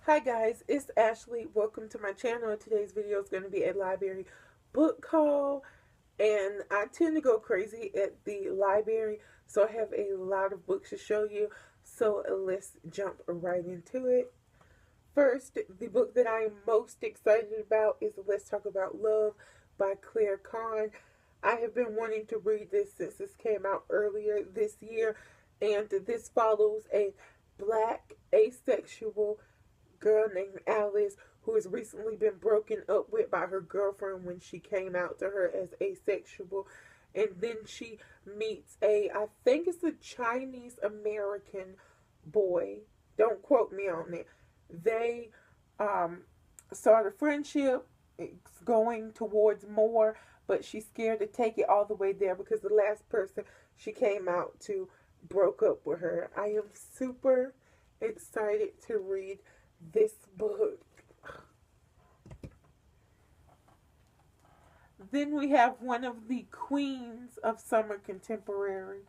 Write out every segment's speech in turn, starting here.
Hi guys, it's Ashley. Welcome to my channel. Today's video is going to be a library book haul, and I tend to go crazy at the library, so I have a lot of books to show you. So let's jump right into it. First, the book that I am most excited about is Let's Talk About Love by Claire Kahn. I have been wanting to read this since this came out earlier this year, and this follows a black asexual girl named Alice who has recently been broken up with by her girlfriend when she came out to her as asexual. And then she meets I think it's a Chinese American boy. Don't quote me on it. They start a friendship. It's going towards more, but she's scared to take it all the way there because the last person she came out to broke up with her. I am super excited to read this book. Then we have one of the queens of summer contemporary,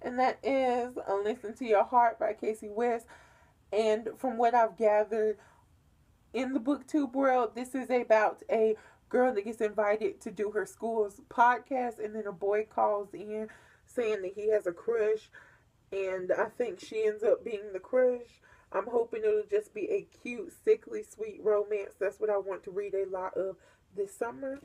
and that is Listen to Your Heart by Casey West. And from what I've gathered in the booktube world, this is about a girl that gets invited to do her school's podcast, and then a boy calls in saying that he has a crush, and I think she ends up being the crush. I'm hoping it'll just be a cute, sickly, sweet romance. That's what I want to read a lot of this summer.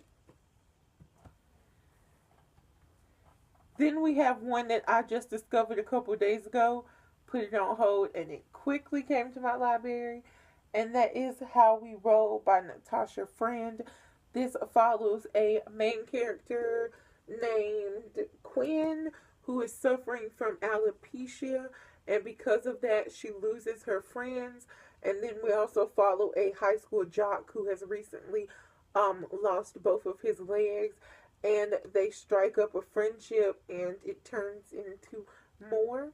Then we have one that I just discovered a couple of days ago, put it on hold, and it quickly came to my library, and that is How We Roll by Natasha Friend. This follows a main character named Quinn who is suffering from alopecia, and because of that, she loses her friends. And then we also follow a high school jock who has recently lost both of his legs, and they strike up a friendship, and it turns into more.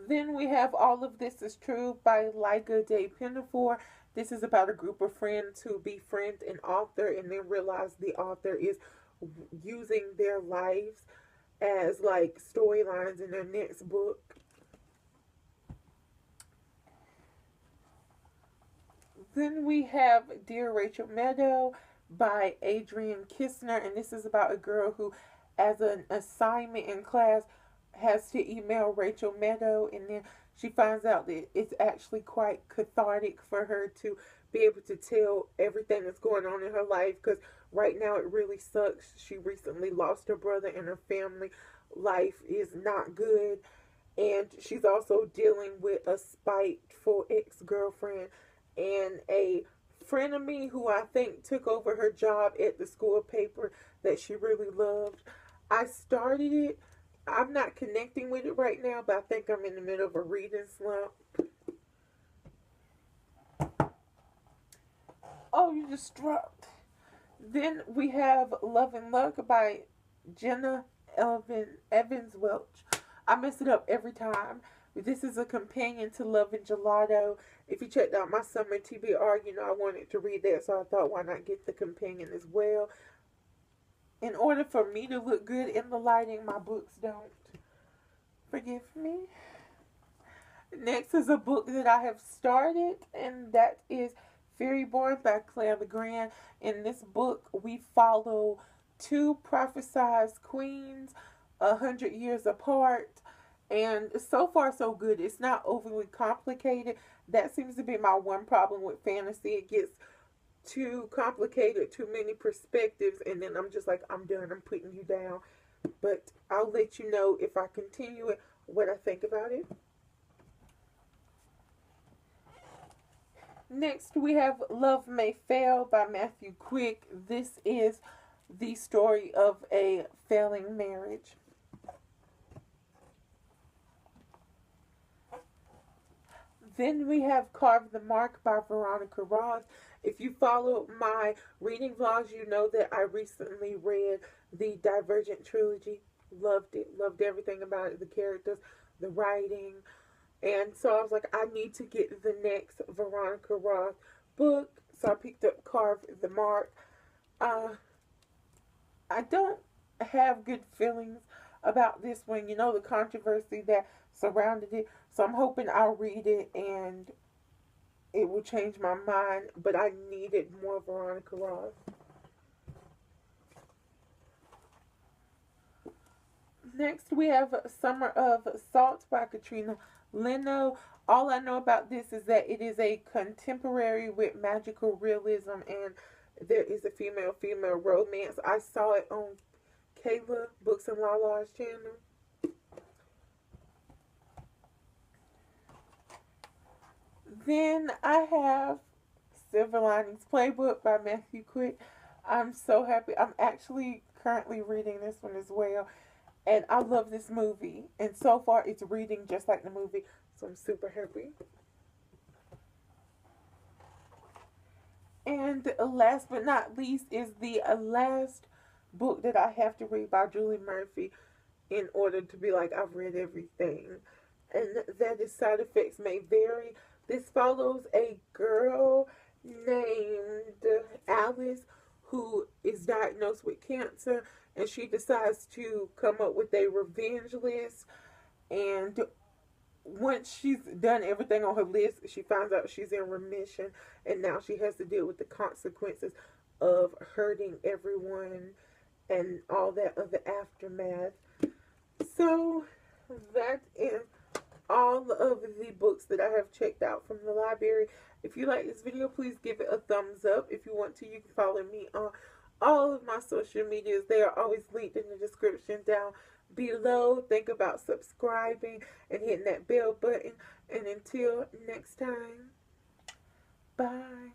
Then we have All of This Is True by Liga de Pinafore. This is about a group of friends who befriend an author and then realize the author is using their lives as like storylines in their next book. Then we have Dear Rachel Meadow by Adrienne Kistner, and this is about a girl who, as an assignment in class, has to email Rachel Meadow, and then she finds out that it's actually quite cathartic for her to be able to tell everything that's going on in her life, because right now it really sucks. She recently lost her brother, and her family life is not good, and she's also dealing with a spiteful ex-girlfriend and a frenemy who I think took over her job at the school paper that she really loved. I started it. I'm not connecting with it right now, but I think I'm in the middle of a reading slump. Oh, you just dropped. Then we have Love and Luck by Jenna Evans Welch. I mess it up every time. This is a companion to Love and Gelato. If you checked out my summer TBR, you know I wanted to read that, so I thought why not get the companion as well. In order for me to look good in the lighting, my books don't. Forgive me. Next is a book that I have started, and that is Fairyborn by Claire Legrand. In this book, we follow two prophesized queens 100 years apart, and so far so good. It's not overly complicated. That seems to be my one problem with fantasy. It gets too complicated, too many perspectives, and then I'm just like, I'm done, I'm putting you down. But I'll let you know if I continue it, what I think about it. Next, we have Love May Fail by Matthew Quick. This is the story of a failing marriage. Then we have Carve the Mark by Veronica Ross. If you follow my reading vlogs, you know that I recently read the Divergent trilogy. Loved it. Loved everything about it. The characters, the writing. And so I was like, I need to get the next Veronica Ross book. So I picked up Carve the Mark. I don't have good feelings about this one, you know, the controversy that surrounded it. So I'm hoping I'll read it and it will change my mind, but I needed more Veronica Ross. Next, we have Summer of Salt by Katrina Leno. All I know about this is that it is a contemporary with magical realism, and there is a female romance. I saw it on Kayla Books and Lala's channel. Then I have Silver Linings Playbook by Matthew Quick. I'm so happy. I'm actually currently reading this one as well. And I love this movie. And so far it's reading just like the movie. So I'm super happy. And last but not least is the last book that I have to read by Julie Murphy in order to be like, I've read everything. And that is Side Effects May Vary. This follows a girl named Alice who is diagnosed with cancer, and she decides to come up with a revenge list. And once she's done everything on her list, she finds out she's in remission, and now she has to deal with the consequences of hurting everyone and all that other aftermath. So that is all of the books that I have checked out from the library. If you like this video, please give it a thumbs up. If you want to, you can follow me on all of my social medias. They are always linked in the description down below. Think about subscribing and hitting that bell button. And until next time, bye.